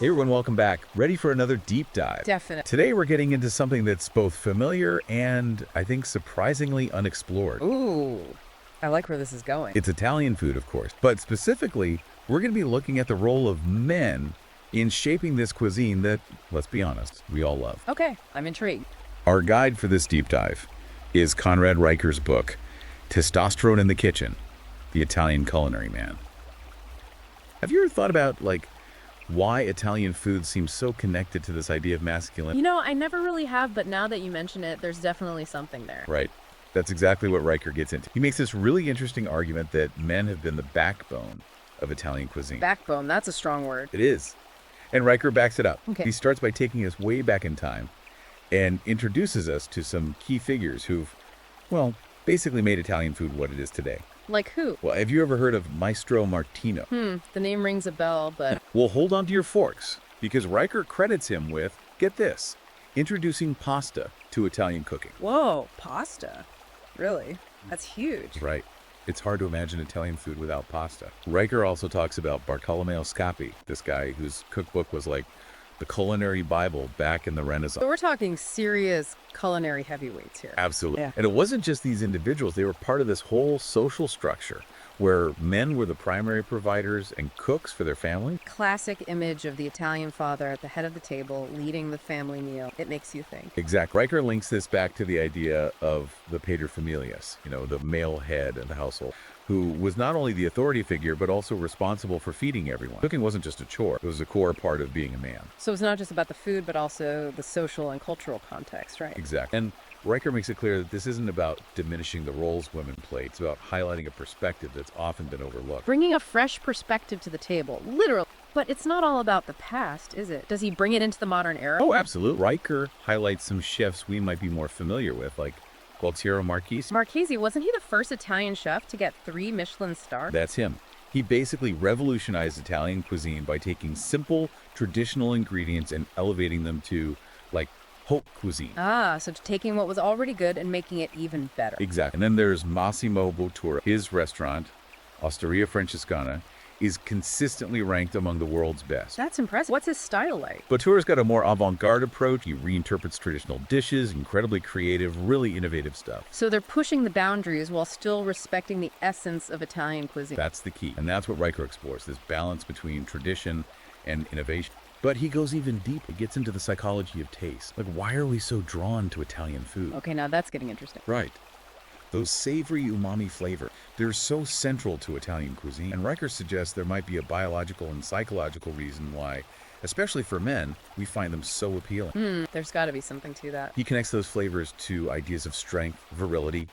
Hey everyone, welcome back. Ready for another deep dive? Definitely. Today we're getting into something that's both familiar and, I think, surprisingly unexplored. Ooh, I like where this is going. It's Italian food, of course, but specifically, we're going to be looking at the role of men in shaping this cuisine that, let's be honest, we all love. Okay, I'm intrigued. Our guide for this deep dive is Conrad Reicher's book, Testosterone in the Kitchen, The Italian Culinary Man. Have you ever thought about, why Italian food seems so connected to this idea of masculinity? You know, I never really have, but now that you mention it, there's definitely something there. Right. That's exactly what Reicher gets into. He makes this really interesting argument that men have been the backbone of Italian cuisine. Backbone, that's a strong word. It is. And Reicher backs it up. Okay. He starts by taking us way back in time and introduces us to some key figures who've, basically made Italian food what it is today. Like who? Well, have you ever heard of Maestro Martino? The name rings a bell, but Well, hold on to your forks, because Reicher credits him with, get this, introducing pasta to Italian cooking. whoa, pasta. Really? That's huge. Right. It's hard to imagine Italian food without pasta. Reicher also talks about Bartolomeo Scappi, this guy whose cookbook was like the culinary Bible back in the Renaissance. So we're talking serious culinary heavyweights here. Absolutely. Yeah. And it wasn't just these individuals, they were part of this whole social structure where men were the primary providers and cooks for their family. Classic image of the Italian father at the head of the table, leading the family meal. It makes you think. Exactly. Reicher links this back to the idea of the paterfamilias, the male head of the household, who was not only the authority figure, but also responsible for feeding everyone. Cooking wasn't just a chore, it was a core part of being a man. So it's not just about the food, but also the social and cultural context, right? Exactly. And Reicher makes it clear that this isn't about diminishing the roles women play. It's about highlighting a perspective that's often been overlooked. Bringing a fresh perspective to the table, literally. But it's not all about the past, is it? Does he bring it into the modern era? Oh, absolutely. Reicher highlights some chefs we might be more familiar with, like Gualtiero Marchesi. Marchesi, wasn't he the first Italian chef to get 3 Michelin stars? That's him. He basically revolutionized Italian cuisine by taking simple, traditional ingredients and elevating them to, haute cuisine. So taking what was already good and making it even better. Exactly. And then there's Massimo Bottura. His restaurant, Osteria Francescana, is consistently ranked among the world's best. That's impressive. What's his style like? Bottura's got a more avant-garde approach. He reinterprets traditional dishes, incredibly creative, really innovative stuff. So they're pushing the boundaries while still respecting the essence of Italian cuisine. That's the key. And that's what Reicher explores, this balance between tradition and innovation. But he goes even deeper. He gets into the psychology of taste. Why are we so drawn to Italian food? Okay, now that's getting interesting. Right. Those savory umami flavor, they're so central to Italian cuisine. And Reicher suggests there might be a biological and psychological reason why, especially for men, we find them so appealing. There's got to be something to that. He connects those flavors to ideas of strength, virility,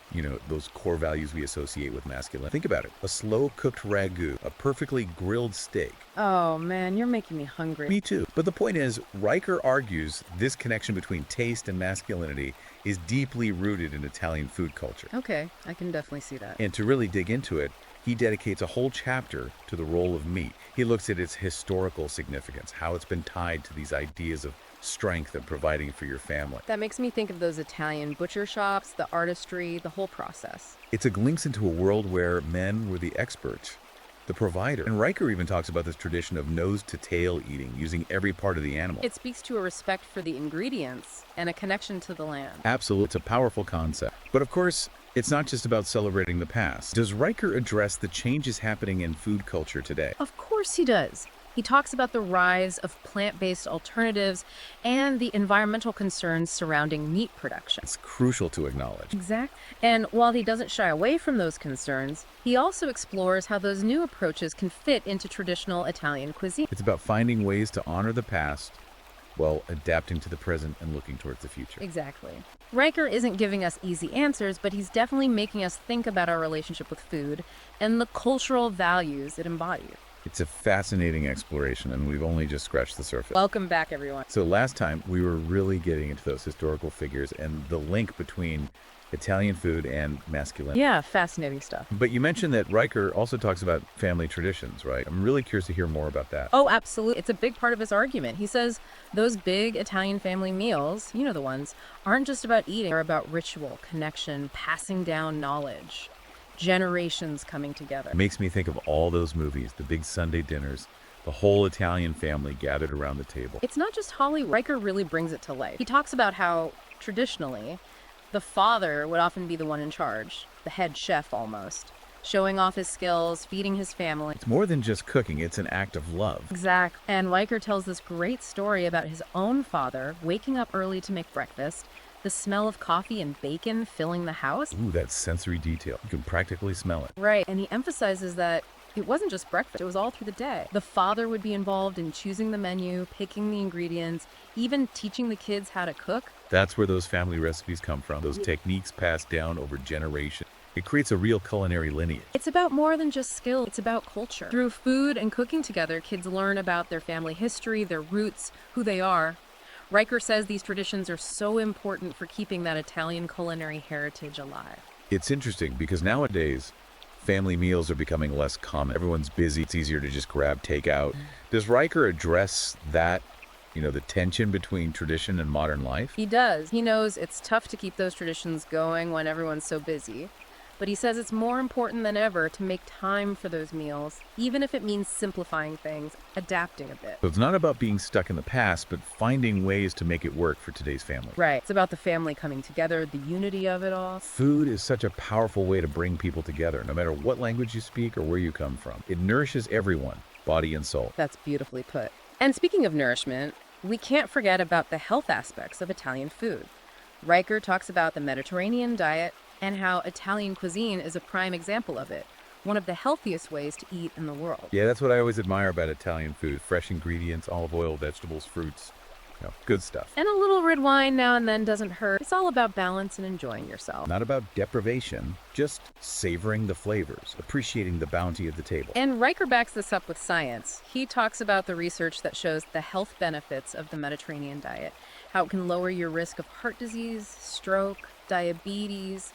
those core values we associate with masculinity. Think about it. A slow-cooked ragu, a perfectly grilled steak. Oh, man, you're making me hungry. Me too. But the point is, Reicher argues this connection between taste and masculinity is deeply rooted in Italian food culture. Okay, I can definitely see that. And to really dig into it, he dedicates a whole chapter to the role of meat. He looks at its historical significance, how it's been tied to these ideas of strength and providing for your family. That makes me think of those Italian butcher shops, the artistry, the whole process. It's a glimpse into a world where men were the experts, the provider. And Reicher even talks about this tradition of nose-to-tail eating, using every part of the animal. It speaks to a respect for the ingredients and a connection to the land. Absolutely. It's a powerful concept. But of course, it's not just about celebrating the past. Does Reicher address the changes happening in food culture today? Of course he does. He talks about the rise of plant-based alternatives and the environmental concerns surrounding meat production. It's crucial to acknowledge. Exactly. And while he doesn't shy away from those concerns, he also explores how those new approaches can fit into traditional Italian cuisine. It's about finding ways to honor the past while adapting to the present and looking towards the future. Exactly. Reicher isn't giving us easy answers, but he's definitely making us think about our relationship with food and the cultural values it embodies. It's a fascinating exploration, and we've only just scratched the surface. Welcome back, everyone. So last time, we were really getting into those historical figures and the link between Italian food and masculinity. Yeah, fascinating stuff. But you mentioned that Reicher also talks about family traditions, right? I'm really curious to hear more about that. Oh, absolutely. It's a big part of his argument. He says those big Italian family meals, you know the ones, aren't just about eating. They're about ritual, connection, passing down knowledge, generations coming together. It makes me think of all those movies, the big Sunday dinners, The whole Italian family gathered around the table. It's not just Holly. Riker really brings it to life. He talks about how, traditionally, the father would often be the one in charge, the head chef almost, showing off his skills, feeding his family. It's more than just cooking, it's an act of love. Exactly. And Riker tells this great story about his own father waking up early to make breakfast, the smell of coffee and bacon filling the house. Ooh, that sensory detail. You can practically smell it. Right. And he emphasizes that it wasn't just breakfast, it was all through the day. The father would be involved in choosing the menu, picking the ingredients, even teaching the kids how to cook. That's where those family recipes come from, those techniques passed down over generations. It creates a real culinary lineage. It's about more than just skill, it's about culture. Through food and cooking together, kids learn about their family history, their roots, who they are. Riker says these traditions are so important for keeping that Italian culinary heritage alive. It's interesting because nowadays, family meals are becoming less common. Everyone's busy. It's easier to just grab takeout. Does Riker address that, the tension between tradition and modern life? He does. He knows it's tough to keep those traditions going when everyone's so busy. But he says it's more important than ever to make time for those meals, even if it means simplifying things, adapting a bit. So it's not about being stuck in the past, but finding ways to make it work for today's family. Right. It's about the family coming together, the unity of it all. Food is such a powerful way to bring people together, no matter what language you speak or where you come from. It nourishes everyone, body and soul. That's beautifully put. And speaking of nourishment, we can't forget about the health aspects of Italian food. Riker talks about the Mediterranean diet and how Italian cuisine is a prime example of it, one of the healthiest ways to eat in the world. Yeah, that's what I always admire about Italian food. Fresh ingredients, olive oil, vegetables, fruits, good stuff. And a little red wine now and then doesn't hurt. It's all about balance and enjoying yourself. Not about deprivation, just savoring the flavors, appreciating the bounty of the table. And Riker backs this up with science. He talks about the research that shows the health benefits of the Mediterranean diet, how it can lower your risk of heart disease, stroke, diabetes,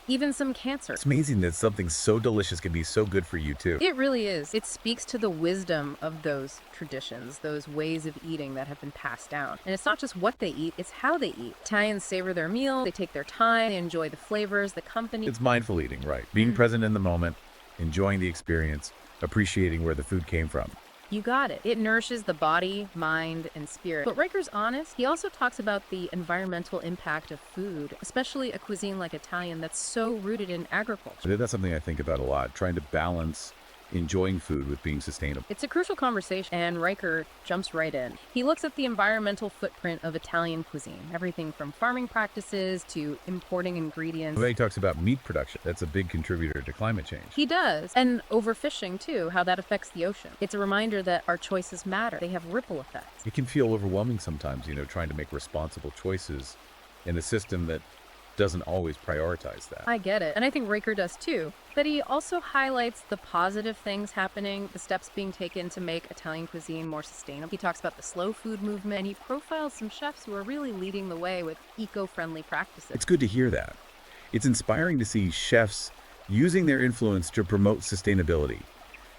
even some cancer. It's amazing that something so delicious can be so good for you too. It really is. It speaks to the wisdom of those traditions, those ways of eating that have been passed down. And it's not just what they eat, it's how they eat. Italians savor their meal, they take their time, they enjoy the flavors, the company. It's mindful eating, right? Being present in the moment, enjoying the experience, appreciating where the food came from. You got it. It nourishes the body, mind, and spirit. But Riker's honest. He also talks about the environmental impact of food, especially a cuisine like Italian that's so rooted in agriculture. That's something I think about a lot, trying to balance enjoying food with being sustainable. It's a crucial conversation, and Riker jumps right in. He looks at the environmental footprint of Italian cuisine, everything from farming practices to importing ingredients. He talks about meat production. That's a big contributor to climate change. He does. And overfishing, too, how that affects the ocean. It's a reminder that our choices matter. They have ripple effects. It can feel overwhelming sometimes, trying to make responsible choices in a system that doesn't always prioritize that. I get it. And I think Riker does too. But he also highlights the positive things happening, the steps being taken to make Italian cuisine more sustainable. He talks about the slow food movement, and he profiles some chefs who are really leading the way with eco-friendly practices. It's good to hear that. It's inspiring to see chefs using their influence to promote sustainability,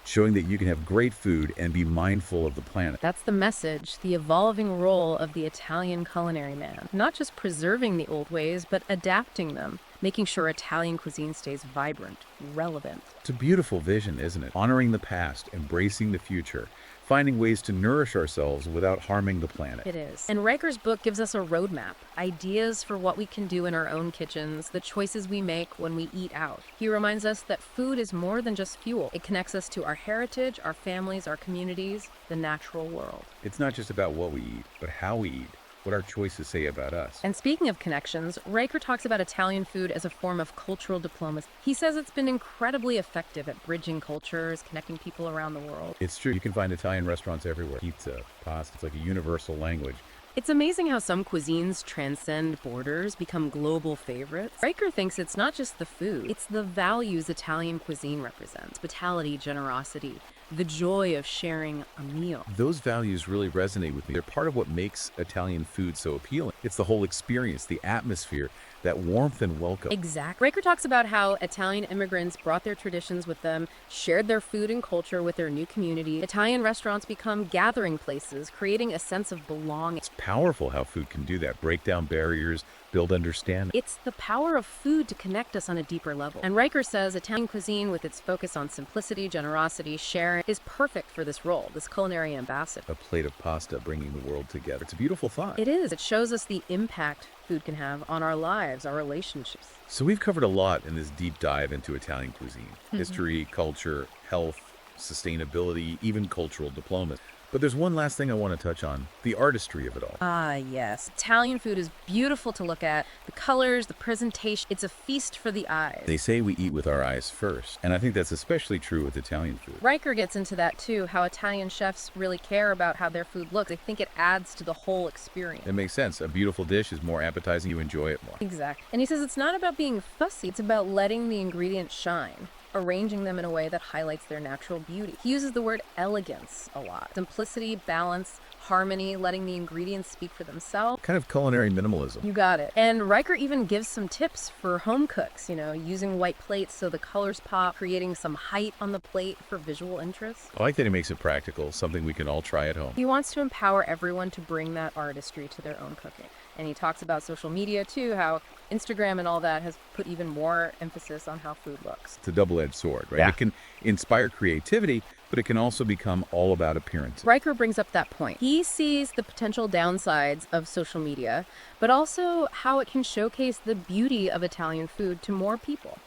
showing that you can have great food and be mindful of the planet. That's the message, the evolving role of the Italian culinary man. Not just preserving the old ways, but adapting them, making sure Italian cuisine stays vibrant, relevant. It's a beautiful vision, isn't it? Honoring the past, embracing the future, finding ways to nourish ourselves without harming the planet. It is. And Riker's book gives us a roadmap, ideas for what we can do in our own kitchens, the choices we make when we eat out. He reminds us that food is more than just fuel. It connects us to our heritage, our families, our communities, the natural world. It's not just about what we eat, but how we eat, what our choices say about us. And speaking of connections, Riker talks about Italian food as a form of cultural diplomacy. He says it's been incredibly effective at bridging cultures, connecting people around the world. It's true. You can find Italian restaurants everywhere. Pizza, pasta, it's like a universal language. It's amazing how some cuisines transcend borders, become global favorites. Riker thinks it's not just the food, it's the values Italian cuisine represents. Hospitality, generosity, the joy of sharing a meal. Those values really resonate with me. They're part of what makes Italian food so appealing. It's the whole experience, the atmosphere, that warmth and welcome. Exactly. Riker talks about how Italian immigrants brought their traditions with them, shared their food and culture with their new community. Italian restaurants become gathering places, creating a sense of belonging. It's powerful how food can do that, break down barriers, build understanding. It's the power of food to connect us on a deeper level. And Riker says Italian cuisine, with its focus on simplicity, generosity, sharing, is perfect for this role, this culinary ambassador. A plate of pasta bringing the world together. It's a beautiful thought. It is. It shows us the impact food can have on our lives, our relationships. So we've covered a lot in this deep dive into Italian cuisine. History, culture, health, sustainability, even cultural diplomacy. But there's one last thing I want to touch on, the artistry of it all. Ah, yes. Italian food is beautiful to look at. The colors, the presentation, it's a feast for the eyes. They say we eat with our eyes first, and I think that's especially true with Italian food. Riker gets into that too, how Italian chefs really care about how their food looks. They think it adds to the whole experience. It makes sense. A beautiful dish is more appetizing, you enjoy it more. Exactly. And he says it's not about being fussy, it's about letting the ingredients shine, arranging them in a way that highlights their natural beauty. He uses the word elegance a lot. Simplicity, balance, harmony, letting the ingredients speak for themselves. Kind of culinary minimalism. You got it. And Riker even gives some tips for home cooks, using white plates so the colors pop, creating some height on the plate for visual interest. I like that he makes it practical, something we can all try at home. He wants to empower everyone to bring that artistry to their own cooking. And he talks about social media too, how Instagram and all that has put even more emphasis on how food looks. It's a double-edged sword, right? Yeah. It can inspire creativity, but it can also become all about appearance. Riker brings up that point. He sees the potential downsides of social media, but also how it can showcase the beauty of Italian food to more people.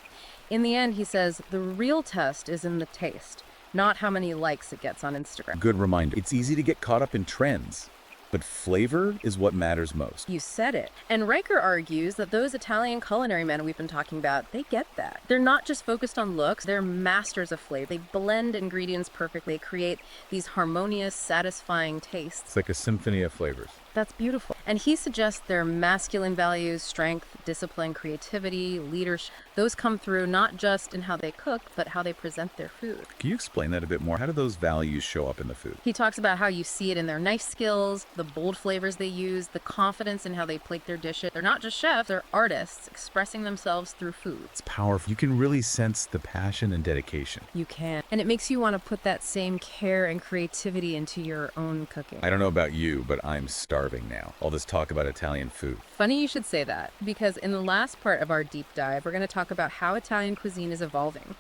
In the end, he says, the real test is in the taste, not how many likes it gets on Instagram. Good reminder. It's easy to get caught up in trends, but flavor is what matters most. You said it. And Riker argues that those Italian culinary men we've been talking about, they get that. They're not just focused on looks, they're masters of flavor. They blend ingredients perfectly, create these harmonious, satisfying tastes. It's like a symphony of flavors. That's beautiful. And he suggests their masculine values, strength, discipline, creativity, leadership, those come through not just in how they cook, but how they present their food. Can you explain that a bit more? How do those values show up in the food? He talks about how you see it in their knife skills, the bold flavors they use, the confidence in how they plate their dishes. They're not just chefs, they're artists expressing themselves through food. It's powerful. You can really sense the passion and dedication. You can. And it makes you want to put that same care and creativity into your own cooking. I don't know about you, but I'm starving now. All this talk about Italian food. Funny you should say that, because in the last part of our deep dive, we're going to talk about how Italian cuisine is evolving,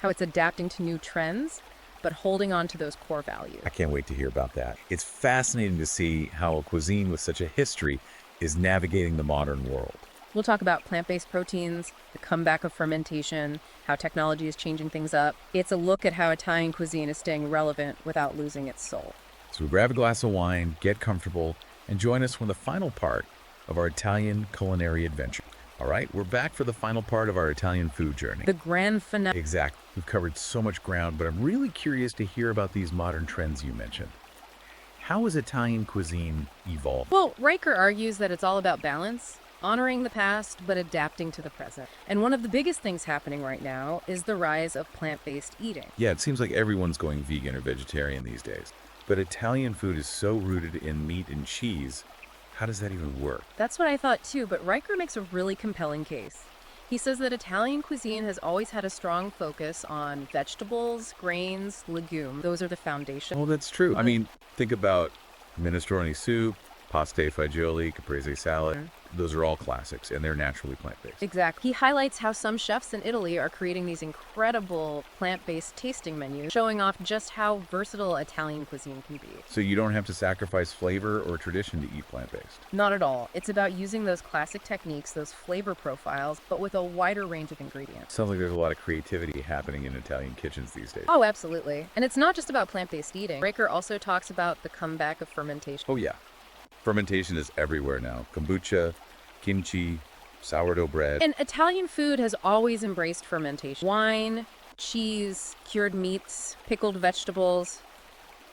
how it's adapting to new trends, but holding on to those core values. I can't wait to hear about that. It's fascinating to see how a cuisine with such a history is navigating the modern world. We'll talk about plant-based proteins, the comeback of fermentation, how technology is changing things up. It's a look at how Italian cuisine is staying relevant without losing its soul. So grab a glass of wine, get comfortable, and join us for the final part of our Italian culinary adventure. All right, we're back for the final part of our Italian food journey. The grand finale. Exactly. We've covered so much ground, but I'm really curious to hear about these modern trends you mentioned. How has Italian cuisine evolved? Well, Riker argues that it's all about balance, honoring the past, but adapting to the present. And one of the biggest things happening right now is the rise of plant-based eating. Yeah, it seems like everyone's going vegan or vegetarian these days. But Italian food is so rooted in meat and cheese. How does that even work? That's what I thought too, but Riker makes a really compelling case. He says that Italian cuisine has always had a strong focus on vegetables, grains, legumes. Those are the foundation. Oh, that's true. I mean, think about minestrone soup, pasta e fagioli, caprese salad. Those are all classics, and they're naturally plant-based. Exactly. He highlights how some chefs in Italy are creating these incredible plant-based tasting menus, showing off just how versatile Italian cuisine can be. So you don't have to sacrifice flavor or tradition to eat plant-based. Not at all. It's about using those classic techniques, those flavor profiles, but with a wider range of ingredients. Sounds like there's a lot of creativity happening in Italian kitchens these days. Oh, absolutely. And it's not just about plant-based eating. Riker also talks about the comeback of fermentation. Oh, yeah. Fermentation is everywhere now. Kombucha, kimchi, sourdough bread. And Italian food has always embraced fermentation. Wine, cheese, cured meats, pickled vegetables.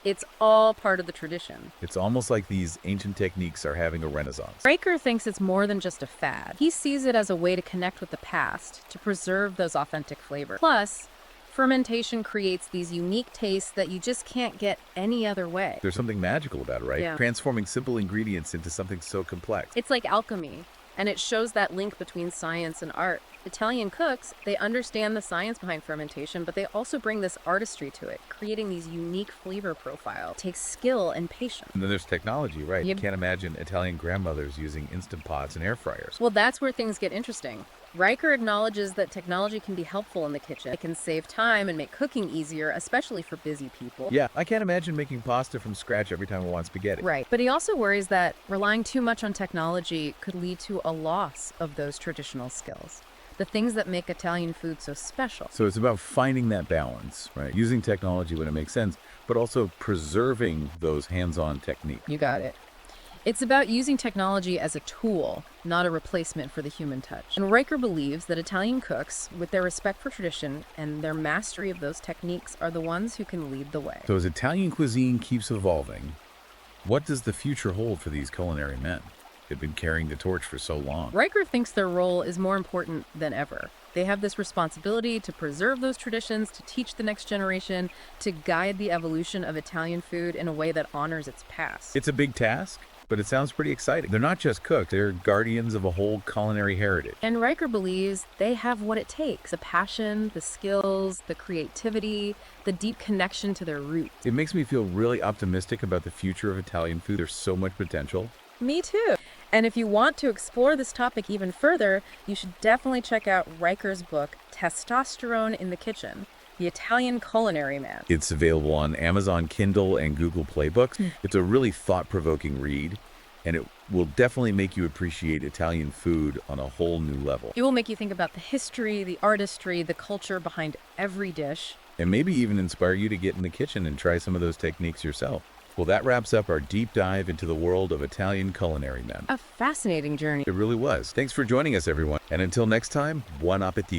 It's all part of the tradition. It's almost like these ancient techniques are having a renaissance. Riker thinks it's more than just a fad. He sees it as a way to connect with the past, to preserve those authentic flavors. Plus, fermentation creates these unique tastes that you just can't get any other way. There's something magical about it, right? Yeah. Transforming simple ingredients into something so complex. It's like alchemy. And it shows that link between science and art. Italian cooks, they understand the science behind fermentation, but they also bring this artistry to it, creating these unique flavor profiles. It takes skill and patience. And then there's technology, right? Yep. You can't imagine Italian grandmothers using Instant Pots and air fryers. Well, that's where things get interesting. Riker acknowledges that technology can be helpful in the kitchen. It can save time and make cooking easier, especially for busy people. Yeah, I can't imagine making pasta from scratch every time I want spaghetti. Right. But he also worries that relying too much on technology could lead to a loss of those traditional skills, the things that make Italian food so special. So it's about finding that balance, right? Using technology when it makes sense, but also preserving those hands-on techniques. You got it. It's about using technology as a tool, not a replacement for the human touch. And Riker believes that Italian cooks, with their respect for tradition and their mastery of those techniques, are the ones who can lead the way. So as Italian cuisine keeps evolving, what does the future hold for these culinary men? They've been carrying the torch for so long. Riker thinks their role is more important than ever. They have this responsibility to preserve those traditions, to teach the next generation, to guide the evolution of Italian food in a way that honors its past. It's a big task, but it sounds pretty exciting. They're not just cooks, they're guardians of a whole culinary heritage. And Riker believes they have what it takes: the passion, the skills, the creativity, the deep connection to their roots. It makes me feel really optimistic about the future of Italian food. There's so much potential. Me too. And if you want to explore this topic even further, you should definitely check out Riker's book, Testosterone in the Kitchen: The Italian Culinary Man. It's available on Amazon Kindle and Google Play Books. It's a really thought-provoking read, and it will definitely make you appreciate Italian food on a whole new level. It will make you think about the history, the artistry, the culture behind every dish. And maybe even inspire you to get in the kitchen and try some of those techniques yourself. Well, that wraps up our deep dive into the world of Italian culinary men. A fascinating journey. It really was. Thanks for joining us, everyone. And until next time, buon appetito.